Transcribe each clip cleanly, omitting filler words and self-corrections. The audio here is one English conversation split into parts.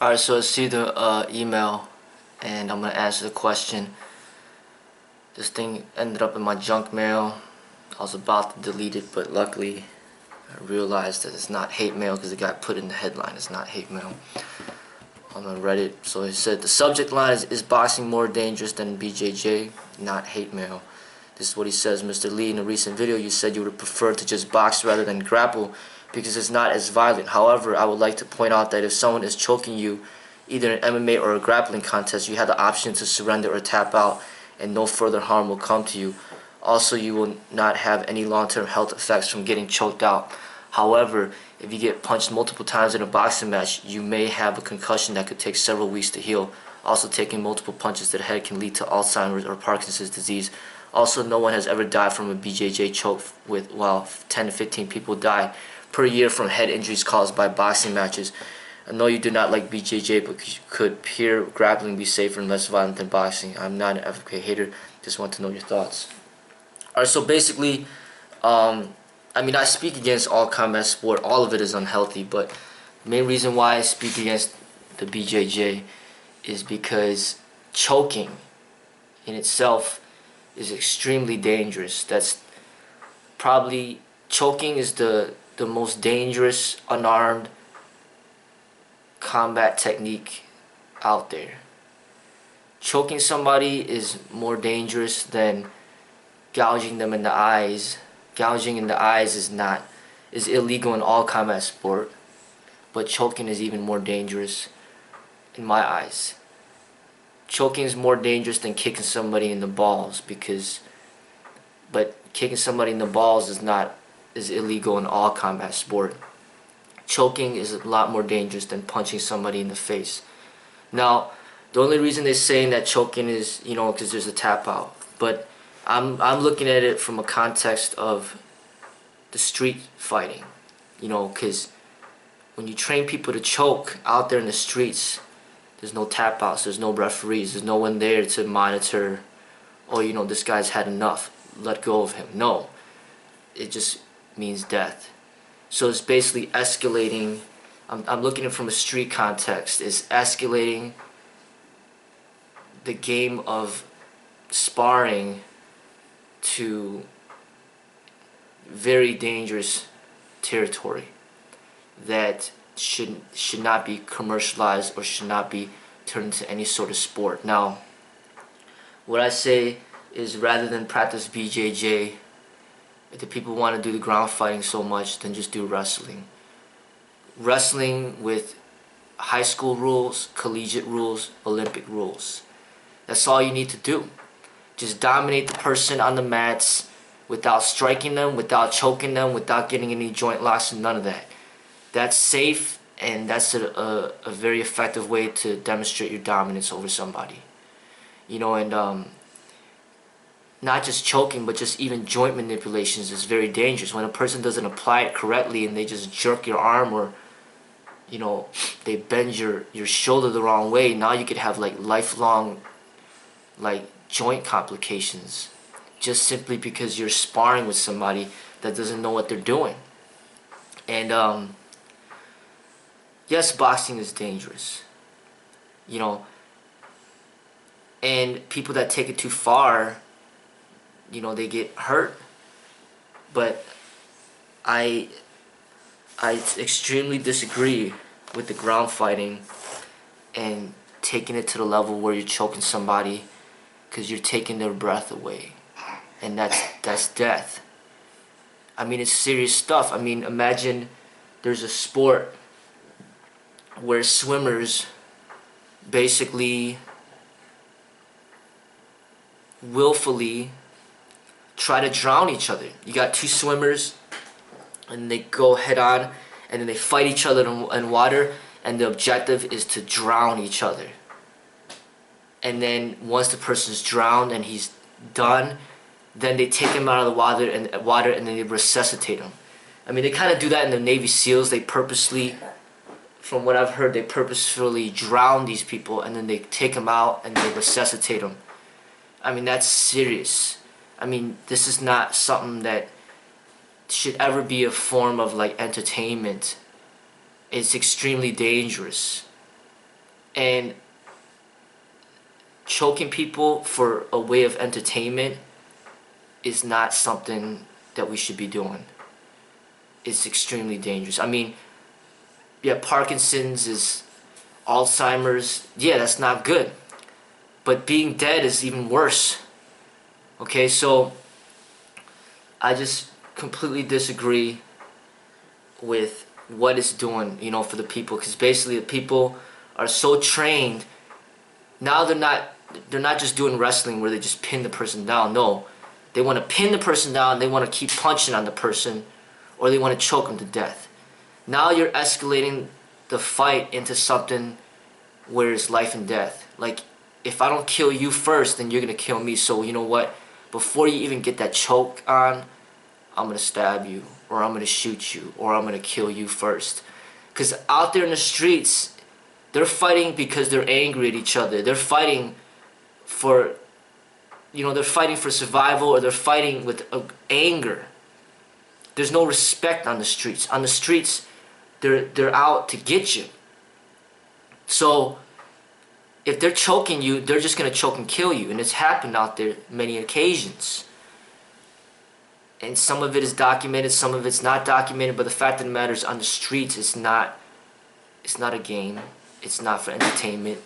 Alright, so I see the email and I'm gonna answer the question. This thing ended up in my junk mail. I was about to delete it, but luckily I realized that it's not hate mail because the guy put in the headline it's not hate mail on Reddit. So he said the subject line is boxing more dangerous than BJJ, not hate mail. This is what he says. Mr. Lee, in a recent video you said you would have preferred to just box rather than grapple because it's not as violent. However, I would like to point out that if someone is choking you, either in MMA or a grappling contest, you have the option to surrender or tap out and no further harm will come to you. Also, you will not have any long-term health effects from getting choked out. However, if you get punched multiple times in a boxing match, you may have a concussion that could take several weeks to heal. Also, taking multiple punches to the head can lead to Alzheimer's or Parkinson's disease. Also, no one has ever died from a BJJ choke with, well, 10 to 15 people die per year from head injuries caused by boxing matches. I know you do not like BJJ, but could pure grappling be safer and less violent than boxing? I'm not an FK hater, just want to know your thoughts. Alright, so basically, I mean, I speak against all combat sport. All of it is unhealthy, but the main reason why I speak against the BJJ is because choking in itself is extremely dangerous. That's probably, choking is the most dangerous unarmed combat technique out there. Choking somebody is more dangerous than gouging them in the eyes. Gouging in the eyes is illegal in all combat sport, but choking is even more dangerous in my eyes. Choking is more dangerous than kicking somebody in the balls but kicking somebody in the balls is illegal in all combat sport. Choking is a lot more dangerous than punching somebody in the face. Now, the only reason they're saying that choking is, because there's a tap out, but I'm looking at it from a context of the street fighting, because when you train people to choke out there in the streets, there's no tap outs, there's no referees, there's no one there to monitor, oh, this guy's had enough, let go of him. No, it just means death. So it's basically escalating. I'm looking at it from a street context. It's escalating the game of sparring to very dangerous territory that should not be commercialized or should not be turned into any sort of sport. Now, what I say is, rather than practice BJJ, if the people want to do the ground fighting so much, then just do wrestling. Wrestling with high school rules, collegiate rules, Olympic rules. That's all you need to do. Just dominate the person on the mats without striking them, without choking them, without getting any joint locks, and none of that. That's safe, and that's a very effective way to demonstrate your dominance over somebody. And not just choking, but just even joint manipulations is very dangerous. When a person doesn't apply it correctly and they just jerk your arm, or they bend your shoulder the wrong way, now you could have lifelong joint complications, just simply because you're sparring with somebody that doesn't know what they're doing. And yes, boxing is dangerous, and people that take it too far, they get hurt. But I extremely disagree with the ground fighting and taking it to the level where you're choking somebody because you're taking their breath away, and that's death. I mean, it's serious stuff. I mean, imagine there's a sport where swimmers basically willfully try to drown each other. You got two swimmers and they go head on, and then they fight each other in water, and the objective is to drown each other. And then once the person's drowned and he's done, then they take him out of the water and then they resuscitate him. I mean, they kind of do that in the Navy SEALs. They purposely, from what I've heard, they purposefully drown these people and then they take them out and they resuscitate them. I mean, that's serious. I mean, this is not something that should ever be a form of entertainment. It's extremely dangerous. And choking people for a way of entertainment is not something that we should be doing. It's extremely dangerous. I mean, yeah, Parkinson's is Alzheimer's. Yeah, that's not good. But being dead is even worse. Okay, so I just completely disagree with what it's doing, you know, for the people, because basically the people are so trained now. They're not just doing wrestling where they just pin the person down. No, they want to pin the person down. They want to keep punching on the person, or they want to choke them to death. Now you're escalating the fight into something where it's life and death. Like, if I don't kill you first, then you're gonna kill me. So you know what? Before you even get that choke on, I'm gonna stab you, or I'm gonna shoot you, or I'm gonna kill you first. Because out there in the streets, they're fighting because they're angry at each other. They're fighting for, you know, they're fighting for survival, or they're fighting with anger. There's no respect on the streets. On the streets, they're out to get you. So if they're choking you, they're just gonna choke and kill you, and it's happened out there many occasions. And some of it is documented, some of it's not documented, but the fact of the matter is, on the streets, it's not a game. It's not for entertainment.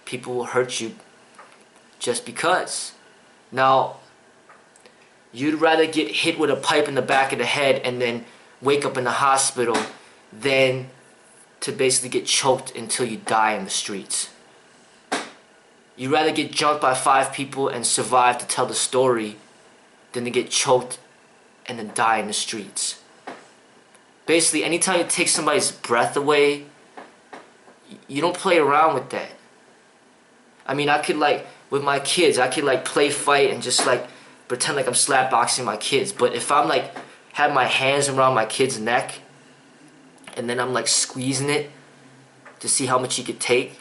People will hurt you just because. Now, you'd rather get hit with a pipe in the back of the head and then wake up in the hospital than to basically get choked until you die in the streets. You'd rather get jumped by 5 people and survive to tell the story than to get choked and then die in the streets. Basically, anytime you take somebody's breath away, you don't play around with that. I mean, I could, like, with my kids, I could, like, play fight and just, like, pretend like I'm slapboxing my kids. But if I'm, like, have my hands around my kid's neck and then I'm, like, squeezing it to see how much he could take,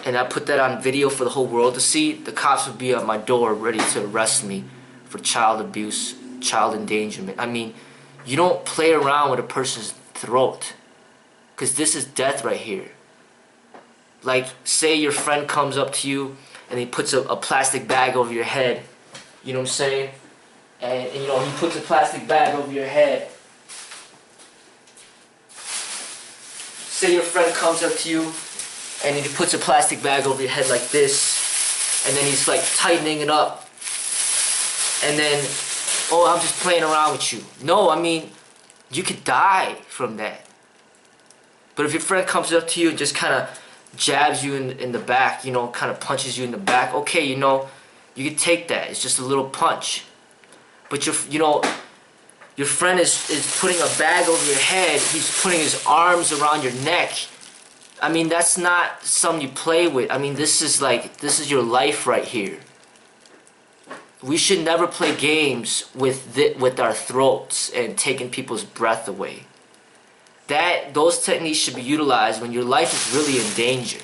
and I put that on video for the whole world to see, the cops would be at my door ready to arrest me for child abuse, child endangerment. I mean, you don't play around with a person's throat, because this is death right here. Like, say your friend comes up to you and he puts a plastic bag over your head, you know what I'm saying? And you know, he puts a plastic bag over your head. Say your friend comes up to you and he puts a plastic bag over your head like this, and then he's like tightening it up, and then, oh, I'm just playing around with you. No, I mean, you could die from that. But if your friend comes up to you and just kind of jabs you in the back, you know, kind of punches you in the back, okay, you know, you can take that. It's just a little punch. But you know, your friend is putting a bag over your head. He's putting his arms around your neck. I mean, that's not something you play with. I mean, this is your life right here. We should never play games with our throats and taking people's breath away. Those techniques should be utilized when your life is really in danger.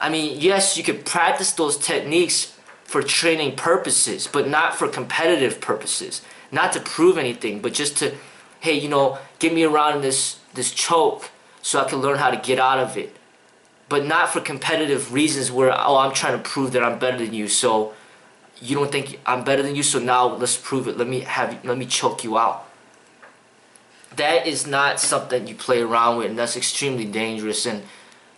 I mean, yes, you could practice those techniques for training purposes, but not for competitive purposes. Not to prove anything, but just to, hey, you know, get me around in this choke so I can learn how to get out of it. But not for competitive reasons where, oh, I'm trying to prove that I'm better than you, so you don't think I'm better than you, so now let's prove it. Let me choke you out. That is not something you play around with, and that's extremely dangerous. And,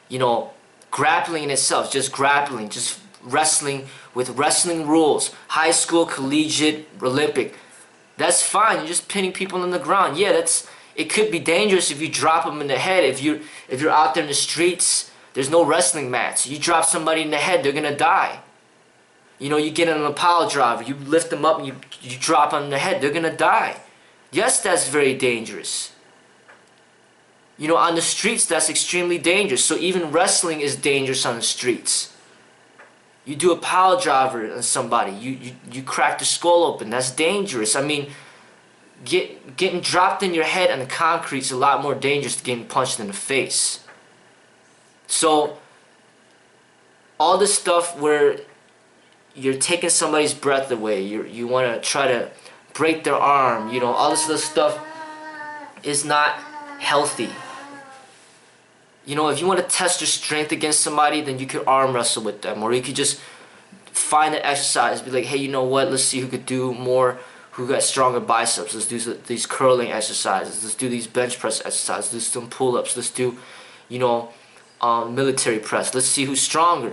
you know, grappling in itself, just grappling, just wrestling with wrestling rules, high school, collegiate, Olympic, that's fine. You're just pinning people on the ground. Yeah, it could be dangerous if you drop them in the head. If you're out there in the streets, there's no wrestling mats. You drop somebody in the head, they're gonna die. You know, you get on a pile driver, you lift them up and you drop them in the head, they're gonna die. Yes, that's very dangerous. You know, on the streets, that's extremely dangerous. So even wrestling is dangerous on the streets. You do a pile driver on somebody, you crack the skull open, that's dangerous. I mean, getting dropped in your head on the concrete is a lot more dangerous than getting punched in the face. So, all this stuff where you're taking somebody's breath away, you want to try to break their arm, you know, all this other stuff is not healthy. You know, if you want to test your strength against somebody, then you could arm wrestle with them, or you could just find an exercise, be like, hey, you know what, let's see who could do more, who got stronger biceps. Let's do these curling exercises, let's do these bench press exercises, let's do some pull-ups, let's do, you know, military press. Let's see who's stronger,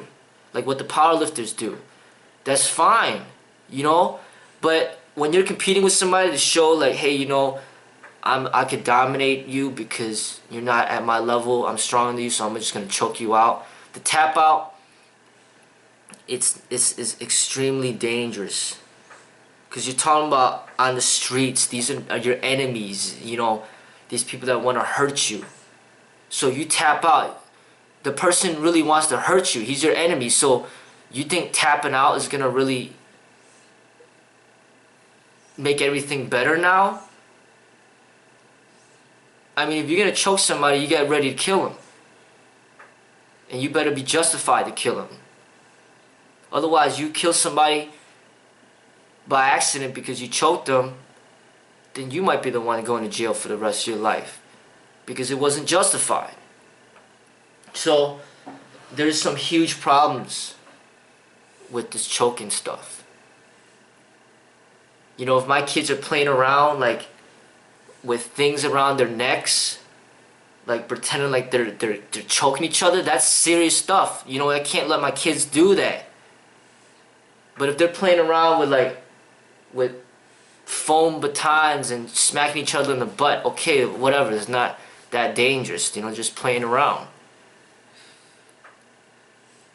like what the powerlifters do. That's fine, you know, but when you're competing with somebody to show like, hey, you know, I could dominate you because you're not at my level, I'm stronger than you, so I'm just gonna choke you out. The tap out, it's extremely dangerous, because you're talking about on the streets. These are your enemies, you know, these people that want to hurt you. So you tap out, the person really wants to hurt you, he's your enemy. So you think tapping out is gonna really make everything better now? I mean, if you're gonna choke somebody, you get ready to kill him, and you better be justified to kill him. Otherwise, you kill somebody by accident because you choked them, then you might be the one going to jail for the rest of your life, because it wasn't justified. So there's some huge problems with this choking stuff. You know, if my kids are playing around like with things around their necks, like pretending like they're choking each other, that's serious stuff. You know, I can't let my kids do that. But if they're playing around with foam batons and smacking each other in the butt, okay, whatever, it's not that dangerous, you know, just playing around.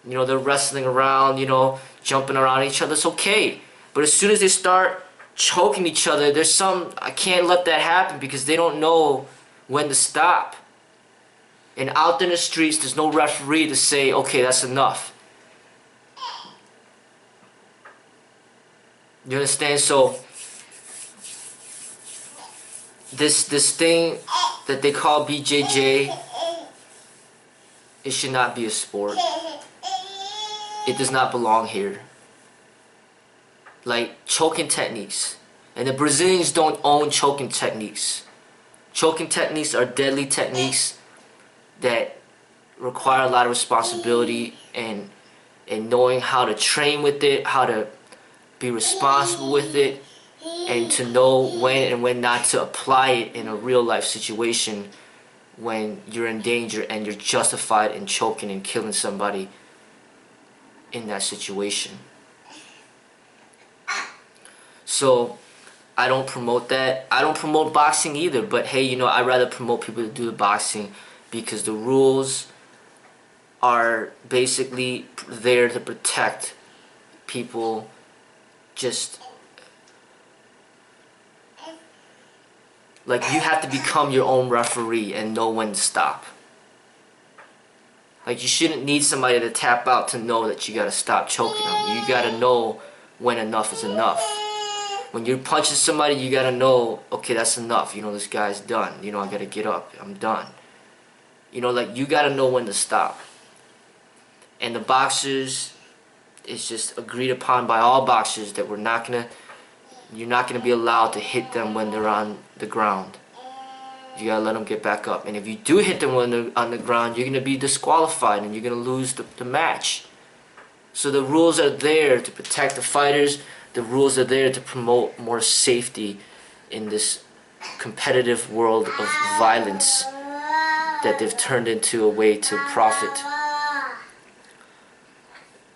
You know, they're wrestling around, you know, jumping around each other, it's okay. But as soon as they start choking each other, I can't let that happen, because they don't know when to stop. And out there in the streets, there's no referee to say, okay, that's enough. You understand? So this thing that they call BJJ, it should not be a sport. It does not belong here. Like choking techniques, and the Brazilians don't own choking techniques. Choking techniques are deadly techniques that require a lot of responsibility and knowing how to train with it, how to be responsible with it, and to know when and when not to apply it in a real life situation when you're in danger and you're justified in choking and killing somebody in that situation. So I don't promote that. I don't promote boxing either, but hey, you know, I'd rather promote people to do the boxing, because the rules are basically there to protect people. Just like, you have to become your own referee and know when to stop. Like, you shouldn't need somebody to tap out to know that you gotta stop choking them. You gotta know when enough is enough. When you're punching somebody, you gotta know, okay, that's enough. You know, this guy's done. You know, I gotta get up. I'm done. You know, like, you gotta know when to stop. And the boxers, it's just agreed upon by all boxers that you're not gonna be allowed to hit them when they're on the ground. You gotta let them get back up. And if you do hit them when they're on the ground, you're gonna be disqualified and you're gonna lose the match. So the rules are there to protect the fighters. The rules are there to promote more safety in this competitive world of violence that they've turned into a way to profit.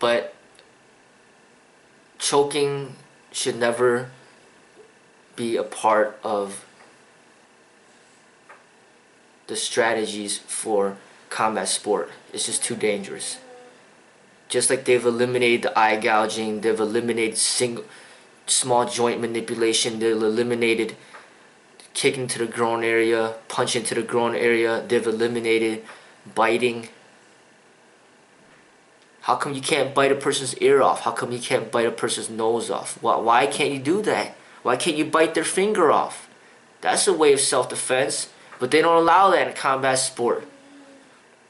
But choking should never be a part of the strategies for combat sport. It's just too dangerous. Just like they've eliminated the eye gouging, they've eliminated small joint manipulation, they've eliminated kicking to the groin area, punching to the groin area, they've eliminated biting. How come you can't bite a person's ear off? How come you can't bite a person's nose off? Why can't you do that? Why can't you bite their finger off? That's a way of self-defense, but they don't allow that in combat sport,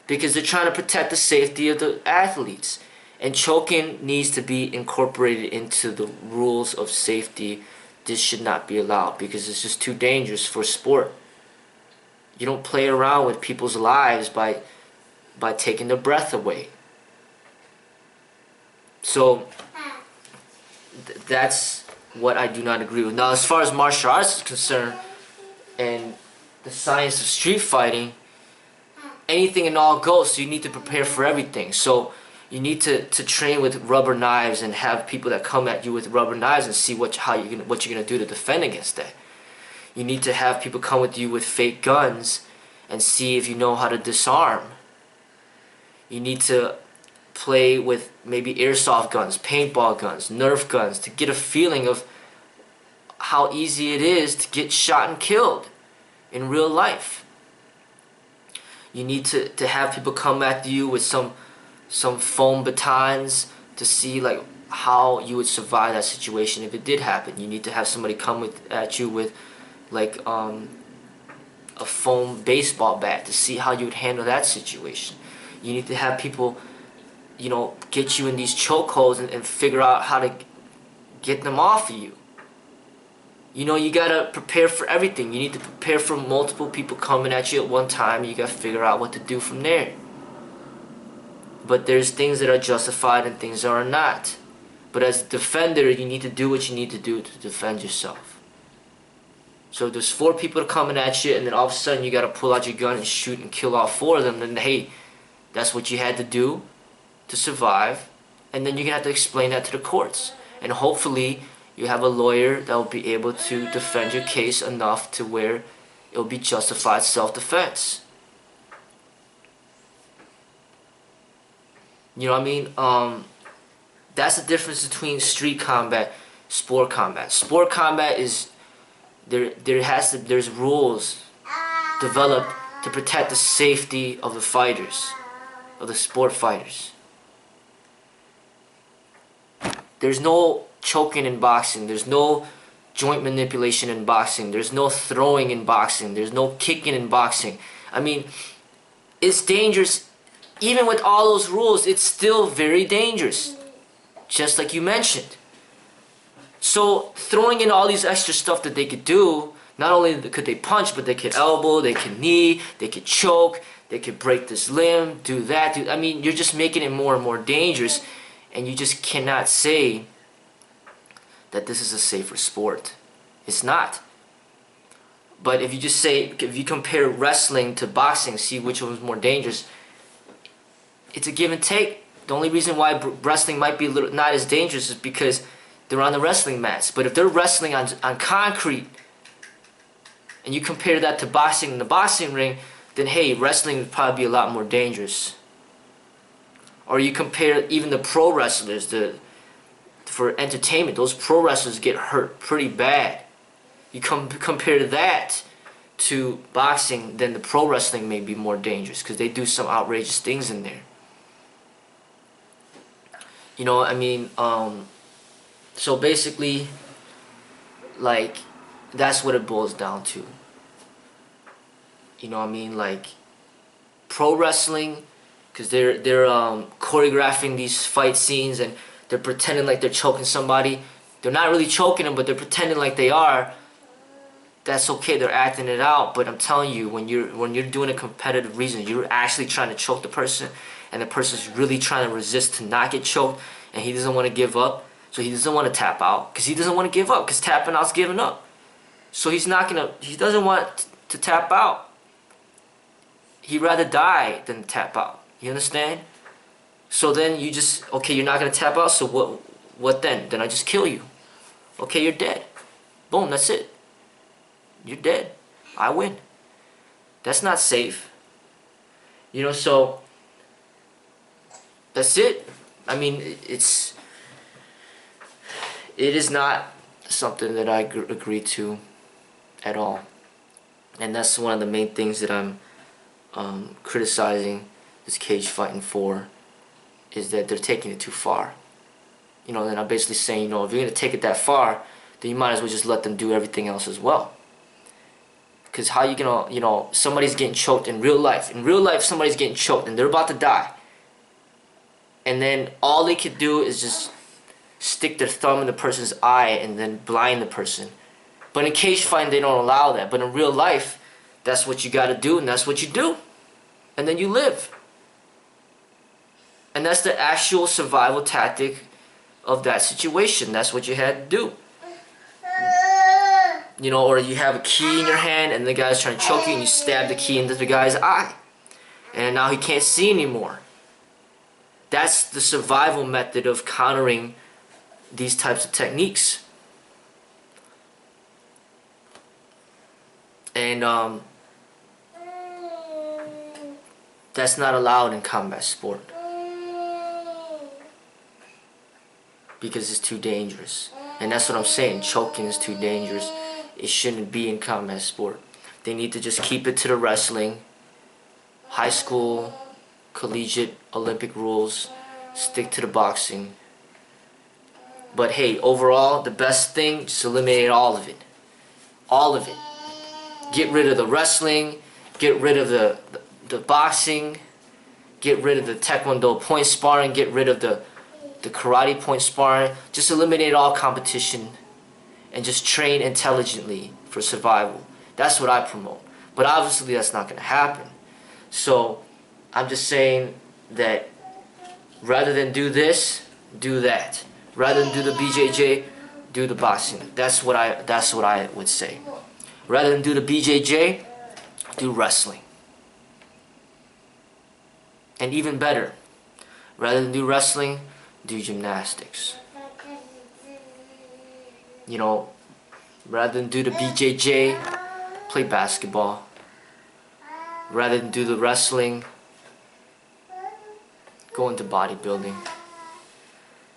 because they're trying to protect the safety of the athletes. And choking needs to be incorporated into the rules of safety. This should not be allowed, because it's just too dangerous for sport. You don't play around with people's lives by by taking their breath away. So that's what I do not agree with. Now, as far as martial arts is concerned and the science of street fighting, anything and all goes, so you need to prepare for everything. So you need to train with rubber knives and have people that come at you with rubber knives and see what you're gonna do to defend against that. You need to have people come with you with fake guns and see if you know how to disarm. You need to play with maybe airsoft guns, paintball guns, Nerf guns to get a feeling of how easy it is to get shot and killed in real life. You need to have people come at you with some foam batons to see like how you would survive that situation if it did happen. You need to have somebody come at you with like a foam baseball bat to see how you would handle that situation. You need to have people, you know, get you in these chokeholds and figure out how to get them off of you. You know, you gotta prepare for everything. You need to prepare for multiple people coming at you at one time. You gotta figure out what to do from there. But there's things that are justified and things that are not. But as a defender, you need to do what you need to do to defend yourself. So if there's 4 people coming at you and then all of a sudden you gotta pull out your gun and shoot and kill all 4 of them, then hey, that's what you had to do to survive. And then you're gonna have to explain that to the courts. And hopefully you have a lawyer that will be able to defend your case enough to where it will be justified self-defense. You know what I mean? That's the difference between street combat, sport combat. Sport combat is there's rules developed to protect the safety of the fighters, of the sport fighters. There's no choking in boxing. There's no joint manipulation in boxing. There's no throwing in boxing. There's no kicking in boxing. I mean, it's dangerous. Even with all those rules, it's still very dangerous. Just like you mentioned. So throwing in all these extra stuff that they could do, not only could they punch, but they could elbow, they could knee, they could choke, they could break this limb, do that. I mean, you're just making it more and more dangerous, and you just cannot say that this is a safer sport. It's not. But if you just say, if you compare wrestling to boxing, see which one's more dangerous, it's a give and take. The only reason why wrestling might be a little not as dangerous is because they're on the wrestling mats. But if they're wrestling on concrete, and you compare that to boxing in the boxing ring, then hey, wrestling would probably be a lot more dangerous. Or you compare even the pro wrestlers, for entertainment, those pro wrestlers get hurt pretty bad. You compare that to boxing, then the pro wrestling may be more dangerous because they do some outrageous things in there. You know, I mean, so basically, like, that's what it boils down to. You know what I mean? Like, pro wrestling, because they're choreographing these fight scenes and they're pretending like they're choking somebody. They're not really choking them, but they're pretending like they are. That's okay, they're acting it out. But I'm telling you, when you're doing a competitive reason, you're actually trying to choke the person, and the person's really trying to resist to not get choked, and he doesn't want to give up, so he doesn't want to tap out, because he doesn't want to give up, because tapping out's giving up. So he doesn't want to tap out. He'd rather die than tap out. You understand? So then you just, okay, you're not going to tap out, so what then? Then I just kill you. Okay, you're dead. Boom, that's it. You're dead. I win. That's not safe. You know, so that's it. I mean, it is not something that I agree to at all. And that's one of the main things that I'm criticizing this cage fighting for, is that they're taking it too far. You know, and I'm basically saying, you know, if you're going to take it that far, then you might as well just let them do everything else as well. Because how you gonna, you know, somebody's getting choked in real life. In real life, somebody's getting choked and they're about to die. And then all they could do is just stick their thumb in the person's eye and then blind the person. But in cage fighting, they don't allow that. But in real life, that's what you gotta do, and that's what you do. And then you live. And that's the actual survival tactic of that situation. That's what you had to do. You know, or you have a key in your hand and the guy's trying to choke you and you stab the key into the guy's eye. And now he can't see anymore. That's the survival method of countering these types of techniques. And that's not allowed in combat sport because it's too dangerous. And that's what I'm saying, choking is too dangerous. It shouldn't be in combat sport. They need to just keep it to the wrestling, high school, collegiate, Olympic rules, stick to the boxing. But hey, overall, the best thing, just eliminate all of it. All of it. Get rid of the wrestling, get rid of the boxing, get rid of the taekwondo point sparring, get rid of the karate point sparring. Just eliminate all competition and just train intelligently for survival. That's what I promote. But obviously that's not going to happen. So I'm just saying that rather than do this, do that. Rather than do the BJJ, do the boxing. That's what I would say. Rather than do the BJJ, do wrestling. And even better, rather than do wrestling, do gymnastics. You know, rather than do the BJJ, play basketball. Rather than do the wrestling, go into bodybuilding.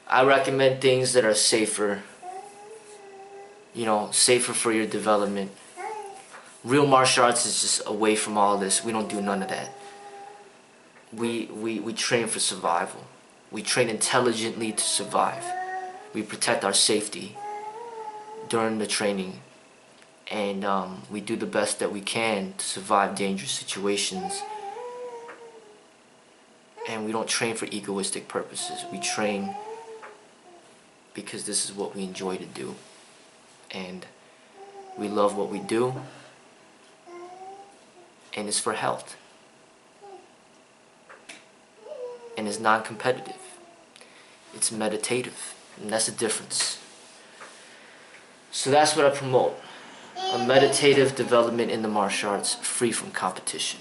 I recommend things that are safer, you know, safer for your development. Real martial arts is just away from all this. We don't do none of that. We train for survival. We train intelligently to survive. We protect our safety during the training. And we do the best that we can to survive dangerous situations. And we don't train for egoistic purposes. We train because this is what we enjoy to do. And we love what we do. And it's for health. And it's non-competitive. It's meditative. And that's the difference. So that's what I promote. A meditative development in the martial arts, free from competition.